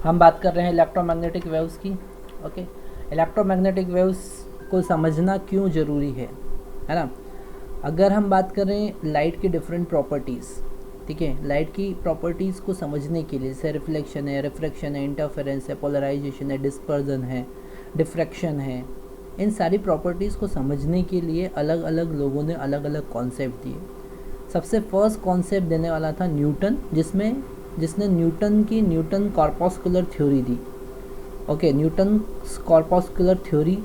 हम बात कर रहे हैं इलेक्ट्रोमैग्नेटिक वेव्स की। ओके, इलेक्ट्रोमैग्नेटिक वेव्स को समझना क्यों ज़रूरी है ना। अगर हम बात करें लाइट की डिफरेंट प्रॉपर्टीज़, ठीक है, लाइट की प्रॉपर्टीज़ को समझने के लिए, जैसे रिफ्लेक्शन है, रिफ्रैक्शन है, इंटरफेरेंस है, पोलराइजेशन है, डिस्पर्जन है, डिफ्रैक्शन है, इन सारी प्रॉपर्टीज़ को समझने के लिए अलग अलग लोगों ने अलग अलग कॉन्सेप्ट दिए। सबसे फर्स्ट कॉन्सेप्ट देने वाला था न्यूटन, जिसने न्यूटन कॉर्पस्कुलर थ्योरी दी। ओके, न्यूटन कॉर्पस्कुलर थ्योरी,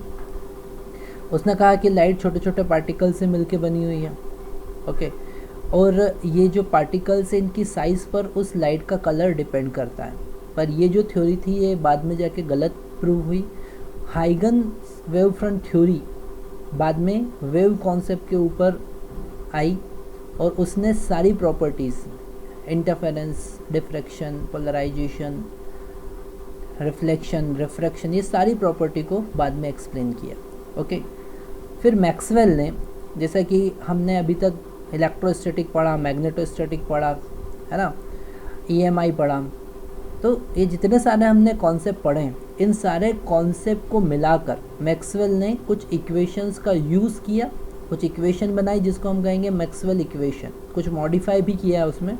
उसने कहा कि लाइट छोटे छोटे पार्टिकल से मिलके बनी हुई है। ओके, और ये जो पार्टिकल्स हैं इनकी साइज़ पर उस लाइट का कलर डिपेंड करता है। पर ये जो थ्योरी थी ये बाद में जाके गलत प्रूव हुई। हाइगन वेव फ्रंट थ्योरी बाद में वेव कॉन्सेप्ट के ऊपर आई और उसने सारी properties, interference, diffraction, polarisation, reflection, refraction, ये सारी प्रॉपर्टी को बाद में एक्सप्लेन किया। ओके, फिर मैक्सवेल ने, जैसा कि हमने अभी तक इलेक्ट्रोस्टैटिक पढ़ा, मैग्नेटोस्टैटिक पढ़ा, है ना, EMI पढ़ा, तो ये जितने सारे हमने कॉन्सेप्ट पढ़े हैं, इन सारे कॉन्सेप्ट को मिलाकर मैक्सवेल ने कुछ इक्वेशंस का यूज़ किया, कुछ इक्वेशन बनाई जिसको हम कहेंगे मैक्सवेल इक्वेशन, कुछ मॉडिफाई भी किया है उसमें।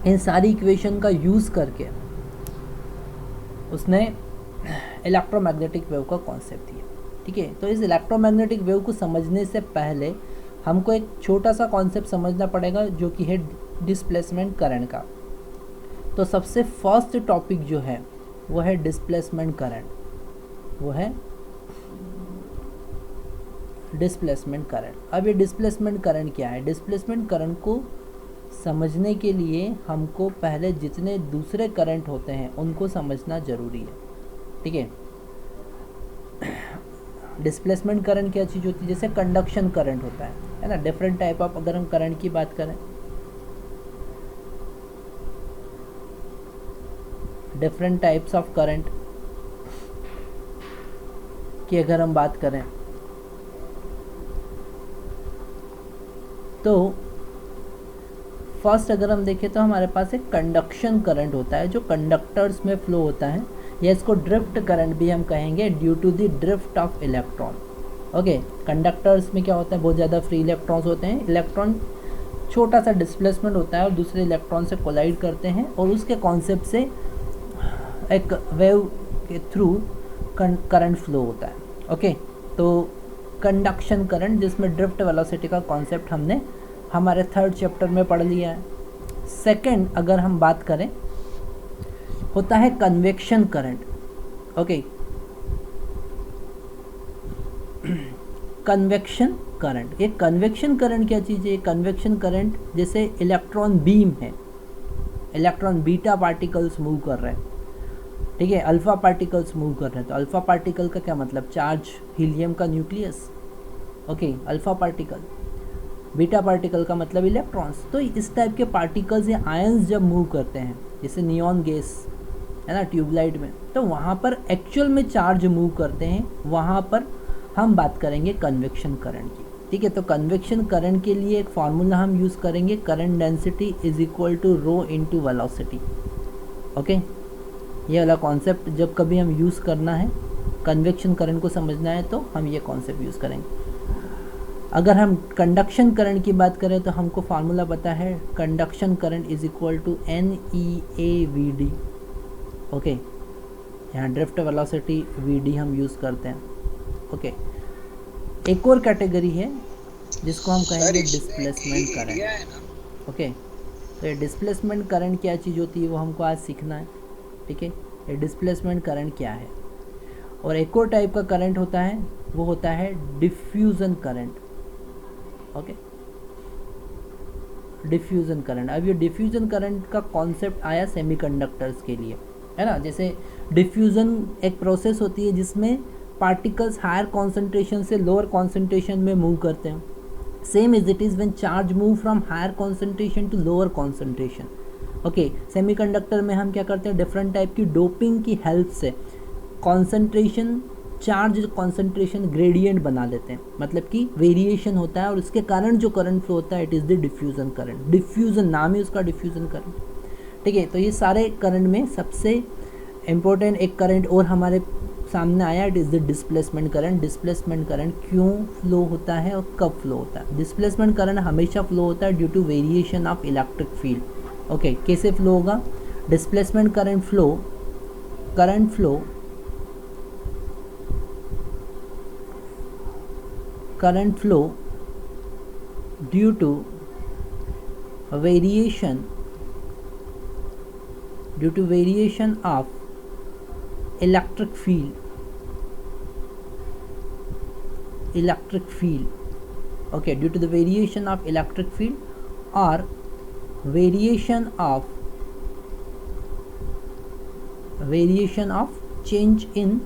इन सारी इक्वेशन का यूज़ करके उसने इलेक्ट्रोमैग्नेटिक वेव का कॉन्सेप्ट दिया। ठीक है, तो इस इलेक्ट्रोमैग्नेटिक वेव को समझने से पहले हमको एक छोटा सा कॉन्सेप्ट समझना पड़ेगा जो कि है डिस्प्लेसमेंट करंट का। तो सबसे फर्स्ट टॉपिक जो है वो है डिस्प्लेसमेंट करंट, वो है डिस्प्लेसमेंट करंट। अब ये डिस्प्लेसमेंट करंट क्या है? डिस्प्लेसमेंट करंट को समझने के लिए हमको पहले जितने दूसरे करंट होते हैं उनको समझना ज़रूरी है। ठीक है, डिस्प्लेसमेंट करंट क्या चीज़ होती है? जैसे कंडक्शन करंट होता है ना, डिफरेंट टाइप ऑफ, अगर हम करंट की बात करें, डिफरेंट टाइप्स ऑफ करंट की अगर हम बात करें तो फर्स्ट अगर हम देखें तो हमारे पास एक कंडक्शन करंट होता है जो कंडक्टर्स में फ्लो होता है, या इसको ड्रिफ्ट करंट भी हम कहेंगे, due to the drift of electron. Okay, conductors में क्या होता है, बहुत ज़्यादा फ्री इलेक्ट्रॉन्स होते हैं, इलेक्ट्रॉन छोटा सा डिस्प्लेसमेंट होता है और दूसरे इलेक्ट्रॉन से कोलाइड करते हैं और उसके कॉन्सेप्ट से एक वेव के थ्रू करंट फ्लो होता है। ओके, तो कंडक्शन करंट जिसमें ड्रिफ्ट वेलोसिटी का कॉन्सेप्ट हमने हमारे थर्ड चैप्टर में पढ़ लिया है। सेकंड अगर हम बात करें होता है convection current. Okay, convection current, ये कन्वेक्शन करंट क्या चीज़ है? कन्वेक्शन करंट जैसे इलेक्ट्रॉन बीम है, इलेक्ट्रॉन बीटा पार्टिकल्स मूव कर रहे हैं, ठीक है, अल्फ़ा पार्टिकल्स मूव कर रहे हैं, तो अल्फ़ा पार्टिकल का क्या मतलब? चार्ज हीलियम का nucleus. Okay, alpha particle, beta particle का मतलब इलेक्ट्रॉन्स। तो इस टाइप के पार्टिकल्स या आयंस जब मूव करते हैं, जैसे नियॉन गैस है ना ट्यूबलाइट में, तो वहाँ पर एक्चुअल में चार्ज मूव करते हैं, वहाँ पर हम बात करेंगे कन्वेक्शन करंट की। ठीक है, तो कन्वेक्शन करंट के लिए एक फार्मूला हम यूज़ करेंगे, current density is equal to rho into velocity. Okay, ये वाला कॉन्सेप्ट जब कभी हम यूज़ करना है, कन्वेक्शन करंट को समझना है, तो हम ये कॉन्सेप्ट यूज़ करेंगे। अगर हम कंडक्शन करंट की बात करें तो हमको फार्मूला पता है, conduction current is equal to NeAVD। Okay, यहाँ ड्रिफ्ट वेलोसिटी VD हम यूज़ करते हैं। ओके, एक और कैटेगरी है जिसको हम कहेंगे डिस्प्लेसमेंट करंट। ओके, तो ये डिस्प्लेसमेंट करंट क्या चीज़ होती है वो हमको आज सीखना है। ठीक है, ये डिस्प्लेसमेंट करंट क्या है? और एक और टाइप का करंट होता है, वो होता है diffusion current. Okay, diffusion current. अब ये डिफ्यूज़न करंट का कॉन्सेप्ट आया सेमीकंडक्टर्स के लिए, है ना। जैसे डिफ्यूज़न एक प्रोसेस होती है जिसमें पार्टिकल्स हायर कॉन्सेंट्रेशन से लोअर कॉन्सेंट्रेशन में मूव करते हैं। Same is it is when charge move from higher concentration to lower concentration. Okay, semiconductor में हम क्या करते हैं, डिफरेंट टाइप की डोपिंग की हेल्प से कॉन्सेंट्रेशन, चार्ज कॉन्सेंट्रेशन ग्रेडियंट बना लेते हैं, मतलब कि वेरिएशन होता है और इसके कारण जो करंट फ्लो होता है it is the diffusion current. Diffusion नाम ही उसका डिफ्यूज़न करंट। ठीक है। तो ये सारे करंट में सबसे इम्पोर्टेंट एक करंट और हमारे सामने आया, it is the displacement current. Displacement current क्यों फ्लो होता है और कब फ्लो होता है? डिस्प्लेसमेंट करंट हमेशा फ्लो होता है due to variation of electric field. Okay, कैसे फ्लो होगा? Displacement current flow due to variation of electric field, okay, due to the variation of electric field or variation of change in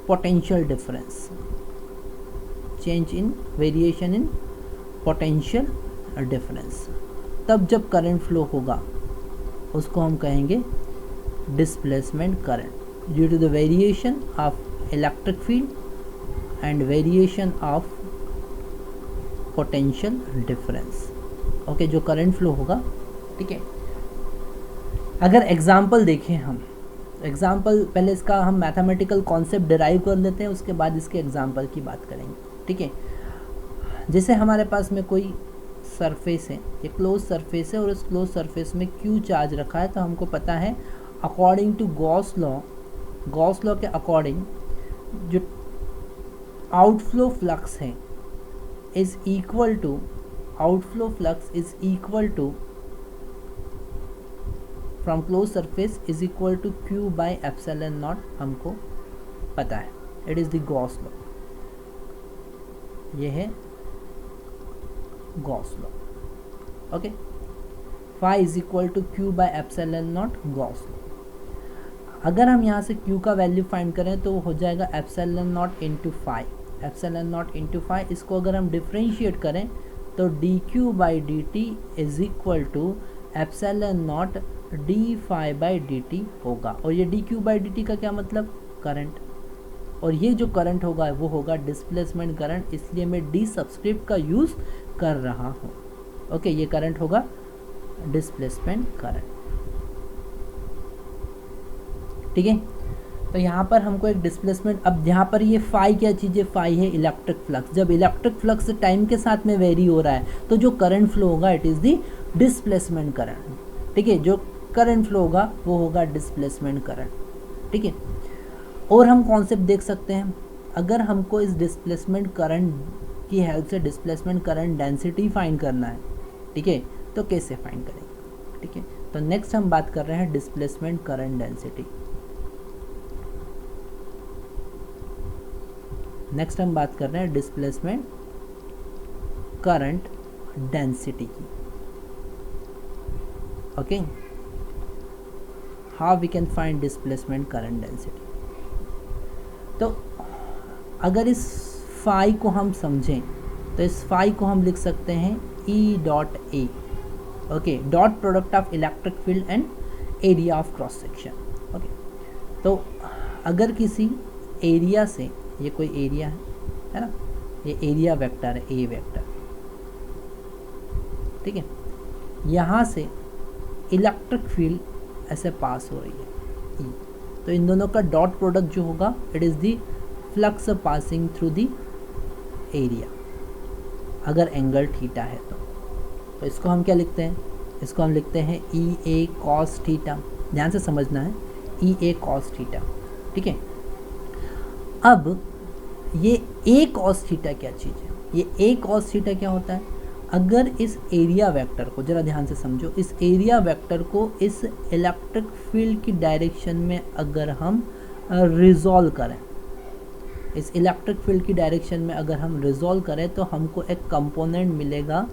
potential difference, variation in potential difference। तब जब current flow होगा उसको हम कहेंगे displacement current due to the variation of electric field and variation of potential difference. Okay, जो current flow होगा, ठीक है। अगर एग्जांपल देखें हम, एग्जांपल पहले इसका हम मैथमेटिकल कॉन्सेप्ट डिराइव कर लेते हैं, उसके बाद इसके एग्जांपल की बात करेंगे, ठीक है। जैसे हमारे पास में कोई सरफेस है, ये क्लोज सरफेस है और उस क्लोज सरफेस में क्यू चार्ज रखा है, तो हमको पता है अकॉर्डिंग टू गॉस लॉ के अकॉर्डिंग जो आउटफ्लो फ्लक्स है is equal to from close surface is equal to Q by epsilon naught, हमको पता है। It is the Gauss law, ये है Gauss law. Okay, phi is equal to Q by epsilon naught, Gauss law. अगर हम यहाँ से Q का वैल्यू फाइंड करें तो हो जाएगा एप्सिलॉन नॉट इंटू फाई, इसको अगर हम डिफ्रेंशिएट करें तो D Q by D T is equal to epsilon naught D phi by D T होगा। और ये D Q by D T का क्या मतलब? करंट। और ये जो करंट होगा वो होगा डिस्प्लेसमेंट करंट, इसलिए मैं डी सब्सक्रिप्ट का यूज़ कर रहा हूँ। ओके, ये करंट होगा डिस्प्लेसमेंट करंट, ठीक है। तो यहाँ पर हमको एक डिस्प्लेसमेंट, अब यहाँ पर ये फाई क्या चीज़ है? फाई है इलेक्ट्रिक फ्लक्स। जब इलेक्ट्रिक फ्लक्स टाइम के साथ में वेरी हो रहा है तो जो करंट फ्लो होगा it is the displacement current, ठीक है। जो करंट फ्लो होगा वो होगा डिस्प्लेसमेंट करंट, ठीक है। और हम कॉन्सेप्ट देख सकते हैं, अगर हमको इस डिस्प्लेसमेंट करंट की हेल्प से डिस्प्लेसमेंट करंट डेंसिटी फाइंड करना है, ठीक है, तो कैसे फाइंड करेंगे, ठीक है। तो नेक्स्ट हम बात कर रहे हैं डिस्प्लेसमेंट करंट डेंसिटी। नेक्स्ट हम बात कर रहे हैं डिस्प्लेसमेंट करंट डेंसिटी की। Okay, how we can find displacement current density. तो अगर इस फाई को हम समझें तो इस फाई को हम लिख सकते हैं E dot A, okay, dot product of electric field and area of cross section. Okay, तो अगर किसी एरिया से, ये कोई एरिया है ना, ये एरिया वेक्टर है, ए वेक्टर, ठीक है, यहाँ से इलेक्ट्रिक फील्ड ऐसे पास हो रही है ई, तो इन दोनों का डॉट प्रोडक्ट जो होगा it is the flux passing through the area, अगर एंगल थीटा है तो इसको हम क्या लिखते हैं? इसको हम लिखते हैं ई ए कॉस थीटा। ध्यान से समझना है, ई ए कॉस थीटा, ठीक है। अब ये ए कॉस थीटा क्या चीज़ है? ये ए कॉस थीटा क्या होता है? अगर इस एरिया वेक्टर को ज़रा ध्यान से समझो, इस एरिया वेक्टर को इस इलेक्ट्रिक फील्ड की डायरेक्शन में अगर हम रिजॉल्व करें, इस इलेक्ट्रिक फील्ड की डायरेक्शन में अगर हम रिजॉल्व करें तो हमको एक कंपोनेंट मिलेगा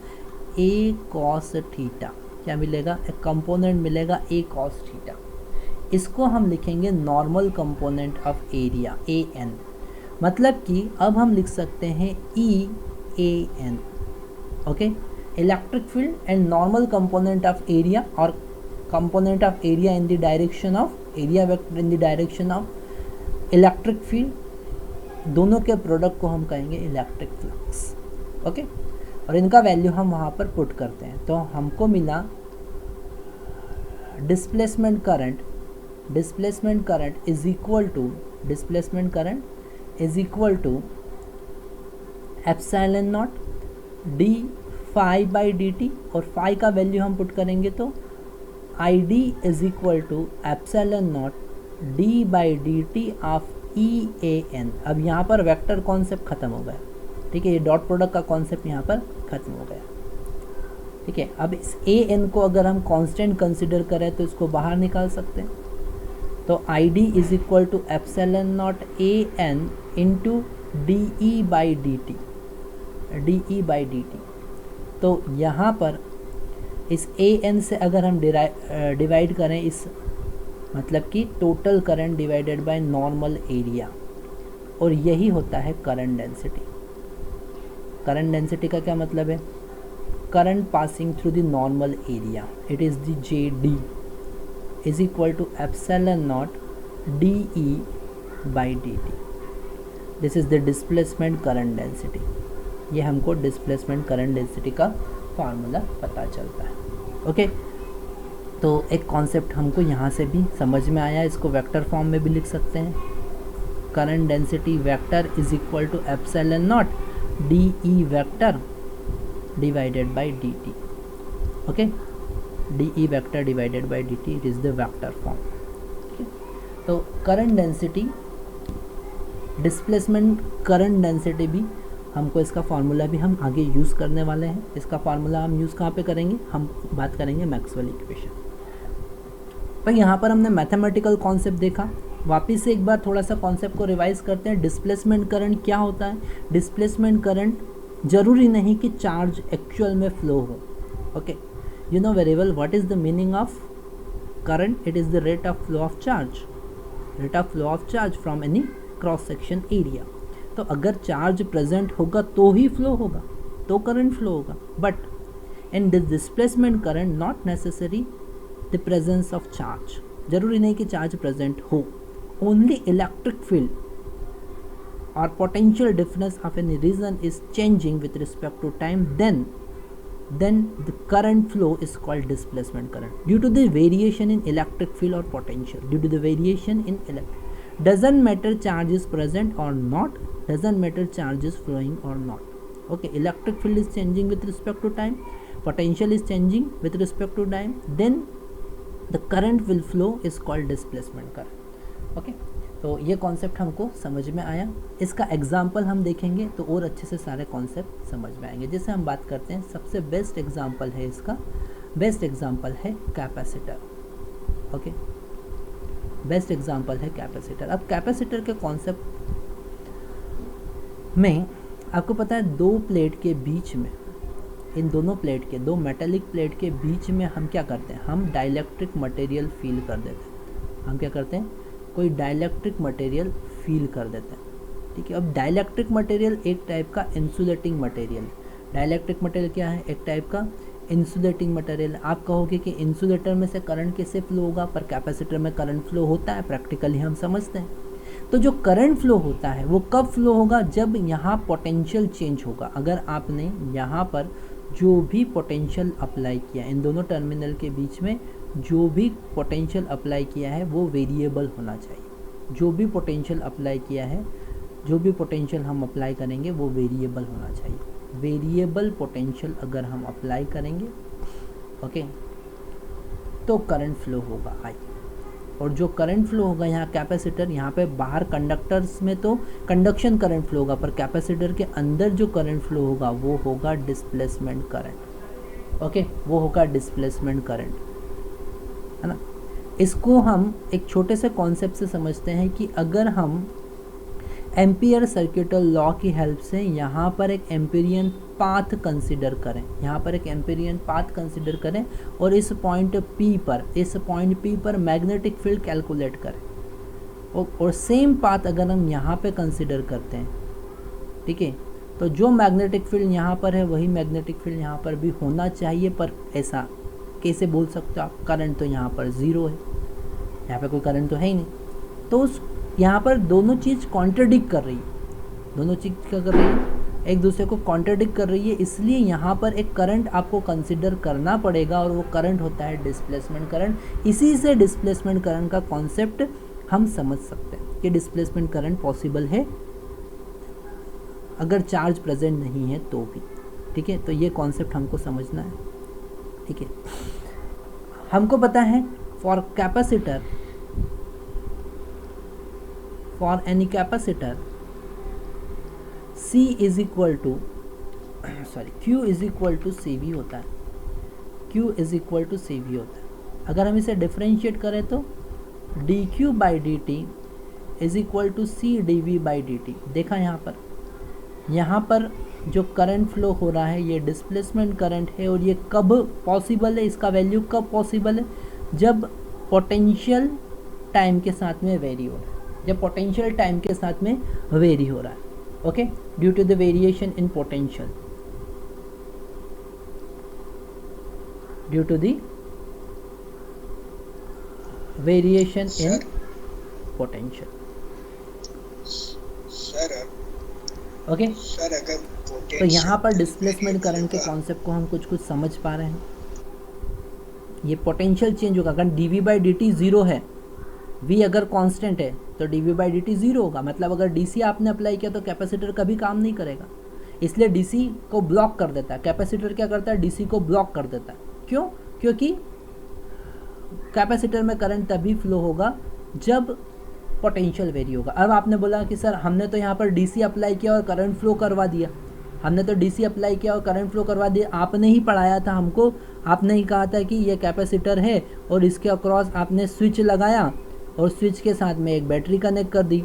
ए कॉस थीटा। क्या मिलेगा? एक कंपोनेंट मिलेगा ए कॉस थीटा। इसको हम लिखेंगे normal component of area, A N. मतलब कि अब हम लिख सकते हैं E A N, okay, electric field and normal component of area, और component of area in the direction of area vector in the direction of electric field, दोनों के प्रोडक्ट को हम कहेंगे इलेक्ट्रिक फ्लक्स, ओके। और इनका वैल्यू हम वहाँ पर पुट करते हैं तो हमको मिला displacement current is equal to epsilon naught D phi by D T, और फाई का वैल्यू हम पुट करेंगे तो I D is equal to epsilon naught D by D T of E A N. अब यहाँ पर वेक्टर कॉन्सेप्ट खत्म हो गया, ठीक है, ये डॉट प्रोडक्ट का कॉन्सेप्ट यहाँ पर खत्म हो गया, ठीक है। अब इस ए एन को अगर हम कांस्टेंट कंसिडर करें तो इसको बाहर निकाल सकते हैं, तो I D is equal to epsilon naught A N into D E by D T, तो यहाँ पर इस ए एन से अगर हम डिवाइड करें इस, मतलब कि total current divided by normal area, और यही होता है करंट डेंसिटी। करंट डेंसिटी का क्या मतलब है? Current passing through the normal area, it is the J D is equal to epsilon naught D E by D T. This is the displacement current density. ये हमको displacement current density का formula पता चलता है। Okay, तो एक concept हमको यहाँ से भी समझ में आया, इसको वेक्टर फॉर्म में भी लिख सकते हैं। Current density vector is equal to epsilon naught D E vector divided by D T. Okay, D E vector divided by D T, it is the vector form. तो current density, displacement current density भी हमको, इसका formula भी हम आगे use करने वाले हैं। इसका फार्मूला हम यूज़ कहाँ पे करेंगे? हम बात करेंगे मैक्सवेल इक्वेशन पर। यहाँ पर हमने मैथमेटिकल कॉन्सेप्ट देखा, वापस से एक बार थोड़ा सा कॉन्सेप्ट को रिवाइज करते हैं। डिस्प्लेसमेंट करंट क्या होता है? डिस्प्लेसमेंट करंट जरूरी नहीं कि चार्ज एक्चुअल में फ्लो हो। Okay, you know very well what is the meaning of current? It is the rate of flow of charge from any cross section area. तो अगर चार्ज प्रेजेंट होगा तो ही flow होगा, तो करंट फ्लो होगा। But in this displacement current not necessary the presence of charge, जरूरी नहीं कि चार्ज प्रेजेंट हो, ओनली इलेक्ट्रिक फील्ड और potential difference of any region is changing with respect to time, then the current flow is called displacement current due to the variation in electric field or potential. Due to the variation in doesn't matter charge is present or not, doesn't matter charge is flowing or not. Okay, electric field is changing with respect to time, potential is changing with respect to time, then the current will flow is called displacement current. Okay, तो ये concept हमको समझ में आया। इसका example हम देखेंगे तो और अच्छे से सारे कॉन्सेप्ट समझ में आएंगे। जैसे हम बात करते हैं, सबसे बेस्ट एग्जाम्पल है इसका, बेस्ट एग्जाम्पल है कैपेसिटर। ओके, बेस्ट एग्जाम्पल है कैपेसिटर। अब कैपेसिटर के कॉन्सेप्ट में आपको पता है, दो प्लेट के बीच में, इन दोनों प्लेट के, दो मेटेलिक प्लेट के बीच में हम क्या करते हैं? हम डाइलेक्ट्रिक मटेरियल फील कर देते हैं। हम क्या करते हैं? कोई डाइलेक्ट्रिक मटेरियल फील कर देते हैं, ठीक है। अब डाइलेक्ट्रिक मटेरियल एक टाइप का इंसुलेटिंग मटेरियल है। डाइलेक्ट्रिक मटेरियल क्या है? एक टाइप का इंसुलेटिंग मटेरियल। आप कहोगे कि इंसुलेटर में से करंट कैसे फ्लो होगा, पर कैपेसिटर में करंट फ्लो होता है, प्रैक्टिकली हम समझते हैं। तो जो करंट फ्लो होता है वो कब फ्लो होगा? जब यहाँ पोटेंशियल चेंज होगा। अगर आपने यहाँ पर जो भी पोटेंशियल अप्लाई किया, इन दोनों टर्मिनल के बीच में जो भी पोटेंशियल अप्लाई किया है वो वेरिएबल होना चाहिए। जो भी पोटेंशियल अप्लाई किया है, जो भी पोटेंशियल हम अप्लाई करेंगे वो वेरिएबल होना चाहिए। वेरिएबल पोटेंशियल अगर हम अप्लाई करेंगे, ओके, तो करंट फ्लो होगा आई। और जो करंट फ्लो होगा यहाँ कैपेसिटर, यहाँ पे बाहर कंडक्टर्स में तो कंडक्शन करंट फ्लो होगा, पर कैपेसिटर के अंदर जो करंट फ्लो होगा वो होगा डिस्प्लेसमेंट करंट। ओके, वो होगा डिस्प्लेसमेंट करंट, है ना। इसको हम एक छोटे से कॉन्सेप्ट से समझते हैं कि अगर हम एम्पियर सर्किटल लॉ की हेल्प से यहाँ पर एक एम्पिरियन पाथ कंसिडर करें, यहाँ पर एक एम्पिरियन पाथ कंसिडर करें और इस पॉइंट P पर मैग्नेटिक फील्ड कैलकुलेट करें, और सेम पाथ अगर हम यहाँ पे कंसिडर करते हैं, ठीक है, तो जो मैग्नेटिक फील्ड यहाँ पर है वही मैग्नेटिक फील्ड यहाँ पर भी होना चाहिए। पर ऐसा कैसे बोल सकते हो आप? करंट तो यहाँ पर ज़ीरो है, यहाँ पे कोई करंट तो है ही नहीं। तो उस यहाँ पर दोनों चीज़ कॉन्ट्रडिक्ट कर रही है। दोनों चीज़ क्या कर रही है? एक दूसरे को कॉन्ट्रडिक्ट कर रही है, इसलिए यहाँ पर एक करंट आपको कंसिडर करना पड़ेगा और वो करंट होता है डिस्प्लेसमेंट करंट। इसी से डिस्प्लेसमेंट करंट का कॉन्सेप्ट हम समझ सकते हैं कि डिस्प्लेसमेंट करंट पॉसिबल है अगर चार्ज प्रेजेंट नहीं है तो भी। ठीक है, तो ये कॉन्सेप्ट हमको समझना है। ठीक है, हमको पता है for capacitor, for any capacitor C is equal to Q is equal to C V होता है, Q is equal to C V होता है। अगर हम इसे डिफ्रेंशिएट करें तो D Q by D T is equal to C D V by D T. देखा यहाँ पर जो करंट फ्लो हो रहा है ये डिस्प्लेसमेंट करंट है, और ये कब पॉसिबल है, इसका वैल्यू कब पॉसिबल है, जब पोटेंशियल टाइम के साथ में वेरी हो रहा है, जब पोटेंशियल टाइम के साथ में वेरी हो रहा है। Okay, due to the variation in potential, due to the variation in potential. Okay, तो यहाँ पर डिस्प्लेसमेंट करंट के कॉन्सेप्ट को हम कुछ समझ पा रहे हैं। ये पोटेंशियल चेंज होगा, अगर D V by D T zero है, v अगर कांस्टेंट है तो D V by D T zero होगा। मतलब अगर डीसी आपने अप्लाई किया तो कैपेसिटर कभी काम नहीं करेगा, इसलिए डीसी को ब्लॉक कर देता है। कैपेसिटर क्या करता है, डीसी को ब्लॉक कर देता है। क्यों? क्योंकि कैपेसिटर में करंट तभी फ्लो होगा जब पोटेंशियल वेरी होगा। अब आपने बोला कि सर हमने तो यहाँ पर डीसी अप्लाई किया और करंट फ्लो करवा दिया, हमने तो डीसी अप्लाई किया और करंट फ्लो करवा दिया। आपने ही पढ़ाया था हमको, आपने ही कहा था कि ये कैपेसिटर है और इसके अक्रॉस आपने स्विच लगाया और स्विच के साथ में एक बैटरी कनेक्ट कर दी,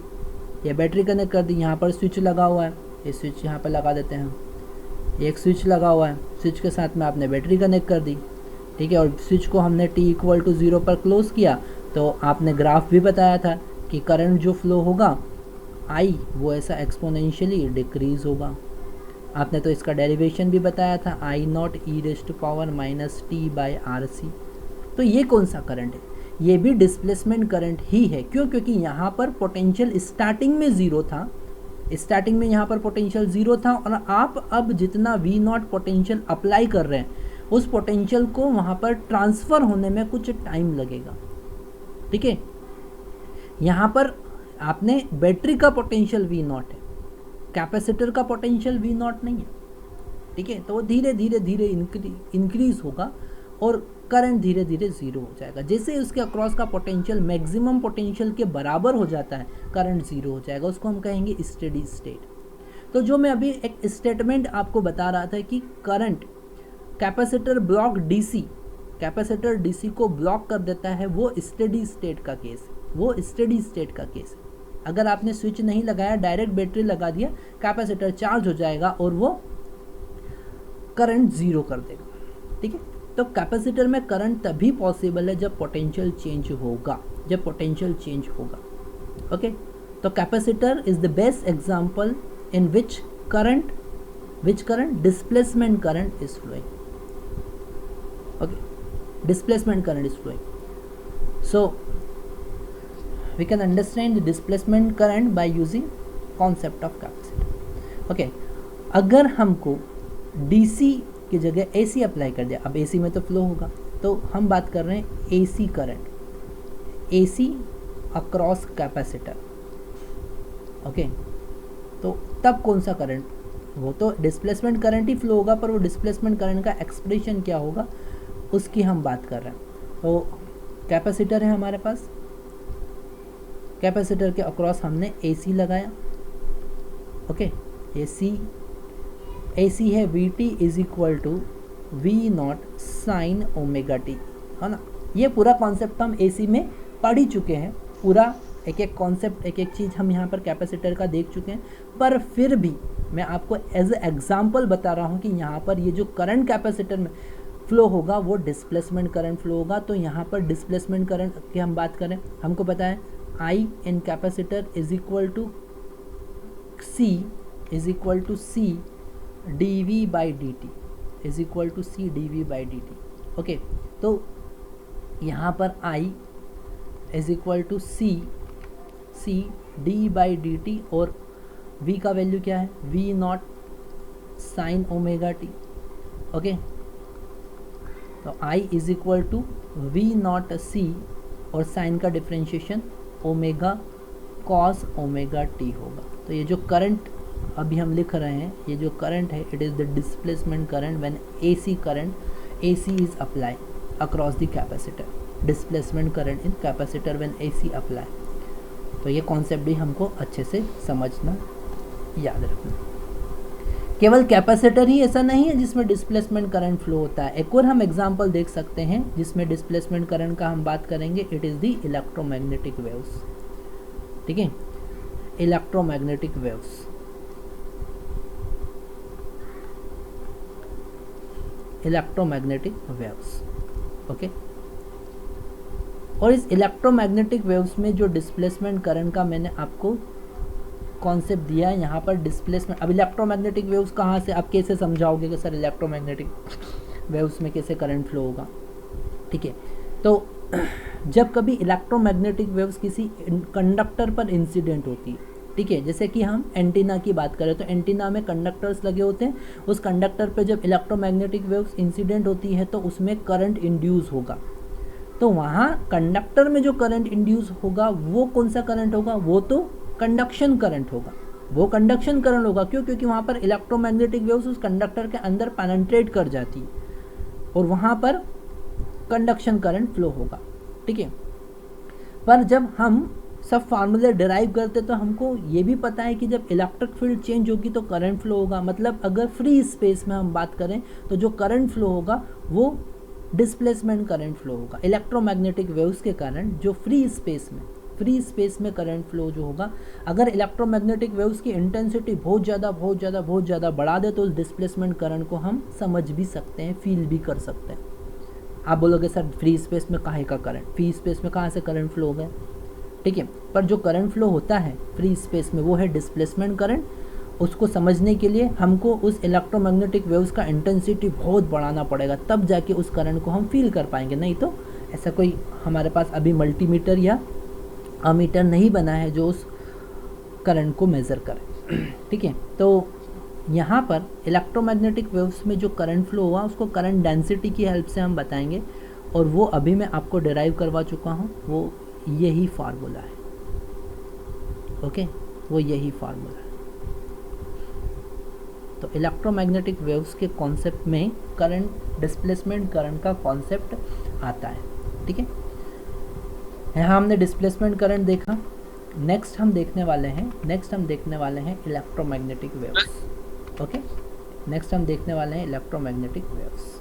ये बैटरी कनेक्ट कर दी। यहाँ पर स्विच लगा हुआ है, ये स्विच यहाँ पर लगा देते हैं हम, एक स्विच लगा हुआ है, स्विच के साथ में आपने बैटरी कनेक्ट कर दी। ठीक है, और स्विच को हमने t इक्वल टू 0 पर क्लोज़ किया, तो आपने ग्राफ भी बताया था कि करंट जो फ्लो होगा I वो ऐसा एक्सपोनेंशियली डिक्रीज़ होगा। आपने तो इसका डेरिवेशन भी बताया था, I naught E raise to power minus T by R C. तो ये कौन सा करंट है? ये भी डिस्प्लेसमेंट करंट ही है। क्यों? क्योंकि यहाँ पर पोटेंशियल स्टार्टिंग में ज़ीरो था, स्टार्टिंग में यहाँ पर पोटेंशियल ज़ीरो था, और आप अब जितना V नॉट पोटेंशियल अप्लाई कर रहे हैं उस पोटेंशियल को वहाँ पर ट्रांसफ़र होने में कुछ टाइम लगेगा। ठीक है, यहाँ पर आपने बैटरी का पोटेंशियल V नॉट है, कैपेसिटर का पोटेंशियल V नॉट नहीं है। ठीक है, तो वो धीरे धीरे धीरे इंक्रीज़ होगा और करंट धीरे धीरे ज़ीरो हो जाएगा। जैसे उसके अक्रॉस का पोटेंशियल मैक्सिमम पोटेंशियल के बराबर हो जाता है, करंट ज़ीरो हो जाएगा, उसको हम कहेंगे स्टेडी स्टेट। तो जो मैं अभी एक स्टेटमेंट आपको बता रहा था कि current capacitor block DC, capacitor DC को ब्लॉक कर देता है, वो स्टेडी स्टेट का केस है, वो स्टेडी स्टेट का केस है। अगर आपने स्विच नहीं लगाया, डायरेक्ट बैटरी लगा दिया, कैपेसिटर चार्ज हो जाएगा और वो करंट ज़ीरो कर देगा। ठीक है, तो कैपेसिटर में करंट तभी पॉसिबल है जब पोटेंशियल चेंज होगा, जब पोटेंशियल चेंज होगा। ओके, तो capacitor is the best example in which current displacement current is flowing. Okay, displacement current is flowing, so we can understand the displacement current by using concept of capacitor. okay, अगर हमको DC की जगह AC apply कर दिया, अब AC में तो flow होगा, तो हम बात कर रहे हैं AC current, AC across capacitor. Okay, तो तब कौन सा करंट? वो तो डिस्प्लेसमेंट करंट ही फ्लो होगा, पर वो डिस्प्लेसमेंट करंट का एक्सप्रेशन क्या होगा उसकी हम बात कर रहे हैं। तो कैपेसिटर है हमारे पास, कैपेसिटर के अक्रॉस हमने AC लगाया। ओके, AC है VT is equal to V naught sine omega T, है ना। ये पूरा कॉन्सेप्ट हम AC में पढ़ ही चुके हैं, पूरा एक एक कॉन्सेप्ट, एक एक चीज़ हम यहाँ पर कैपेसिटर का देख चुके हैं। पर फिर भी मैं आपको एज ए एग्जाम्पल बता रहा हूँ कि यहाँ पर ये जो करंट कैपेसिटर में फ्लो होगा वो डिस्प्लेसमेंट करंट फ्लो होगा। तो यहाँ पर डिस्प्लेसमेंट करंट की हम बात करें, हमको पता है I in capacitor is equal to C dV by dt is equal to C dV by dt। Okay, तो यहाँ पर I is equal to C d by dt और V का वैल्यू क्या है? V naught sine omega T. Okay, तो I is equal to V naught C और sine का differentiation omega cos omega T होगा। तो ये जो करंट अभी हम लिख रहे हैं, ये जो करंट है, it is the displacement current when AC current AC is apply across the capacitor, displacement current in capacitor when AC apply. तो ये कॉन्सेप्ट भी हमको अच्छे से समझना, याद रखना। केवल कैपेसिटर ही ऐसा नहीं है जिसमें डिस्प्लेसमेंट करंट फ्लो होता है, एक और हम एग्जांपल देख सकते हैं जिसमें डिस्प्लेसमेंट करंट का हम बात करेंगे, it is the electromagnetic waves. ठीक है, electromagnetic waves, electromagnetic waves. Okay, और इस इलेक्ट्रोमैग्नेटिक वेव्स में जो डिस्प्लेसमेंट करंट का मैंने आपको कॉन्सेप्ट दिया है यहाँ पर, डिस्प्लेसमेंट। अब इलेक्ट्रोमैग्नेटिक वेव्स कहाँ से, आप कैसे समझाओगे कि सर इलेक्ट्रोमैग्नेटिक वेव्स में कैसे करंट फ्लो होगा? ठीक है, तो जब कभी इलेक्ट्रोमैग्नेटिक वेव्स किसी कंडक्टर पर इंसिडेंट होती है, ठीक है, जैसे कि हम एंटीना की बात करें तो एंटीना में कंडक्टर्स लगे होते हैं, उस कंडक्टर पर जब इलेक्ट्रोमैग्नेटिक वेव्स इंसिडेंट होती है तो उसमें करंट इंड्यूस होगा। तो वहाँ कंडक्टर में जो करंट इंड्यूस होगा वो कौन सा करंट होगा? वो तो कंडक्शन करंट होगा, वो कंडक्शन करंट होगा। क्यों? क्योंकि वहाँ पर इलेक्ट्रोमैग्नेटिक वेव्स उस कंडक्टर के अंदर पेनिट्रेट कर जाती है और वहाँ पर कंडक्शन करंट फ्लो होगा। ठीक है, पर जब हम सब फार्मूले डिराइव करते तो हमको ये भी पता है कि जब इलेक्ट्रिक फील्ड चेंज होगी तो करंट फ्लो होगा। मतलब अगर फ्री स्पेस में हम बात करें तो जो करंट फ्लो होगा वो डिस्प्लेसमेंट करंट फ्लो होगा। इलेक्ट्रोमैग्नेटिक वेव्स के कारण जो फ्री स्पेस में करंट फ्लो जो होगा, अगर इलेक्ट्रोमैग्नेटिक वेव्स की इंटेंसिटी बहुत ज़्यादा बढ़ा दे तो उस डिस्प्लेसमेंट करंट को हम समझ भी सकते हैं, फील भी कर सकते हैं। आप बोलोगे सर फ्री स्पेस में काहे का करंट, फ्री स्पेस में कहाँ से करंट फ्लो हो गया? ठीक है, पर जो करंट फ्लो होता है फ्री स्पेस में वो है डिस्प्लेसमेंट करंट। उसको समझने के लिए हमको उस इलेक्ट्रोमैग्नेटिक वेव्स का इंटेंसिटी बहुत बढ़ाना पड़ेगा, तब जाके उस करंट को हम फील कर पाएंगे। नहीं तो ऐसा कोई हमारे पास अभी मल्टीमीटर या अमीटर नहीं बना है जो उस करंट को मेज़र करे। ठीक है, तो यहाँ पर इलेक्ट्रोमैग्नेटिक वेव्स में जो करंट फ्लो हुआ उसको करंट डेंसिटी की हेल्प से हम बताएंगे, और वो अभी मैं आपको डिराइव करवा चुका हूँ, वो यही फार्मूला है। ओके, वो यही फार्मूला है। तो इलेक्ट्रोमैग्नेटिक वेव्स के कॉन्सेप्ट में करंट, डिस्प्लेसमेंट करंट का कॉन्सेप्ट आता है। ठीक है, यहाँ हमने डिस्प्लेसमेंट करंट देखा। नेक्स्ट हम देखने वाले हैं इलेक्ट्रोमैग्नेटिक वेव्स। ओके, नेक्स्ट हम देखने वाले हैं इलेक्ट्रोमैग्नेटिक वेव्स।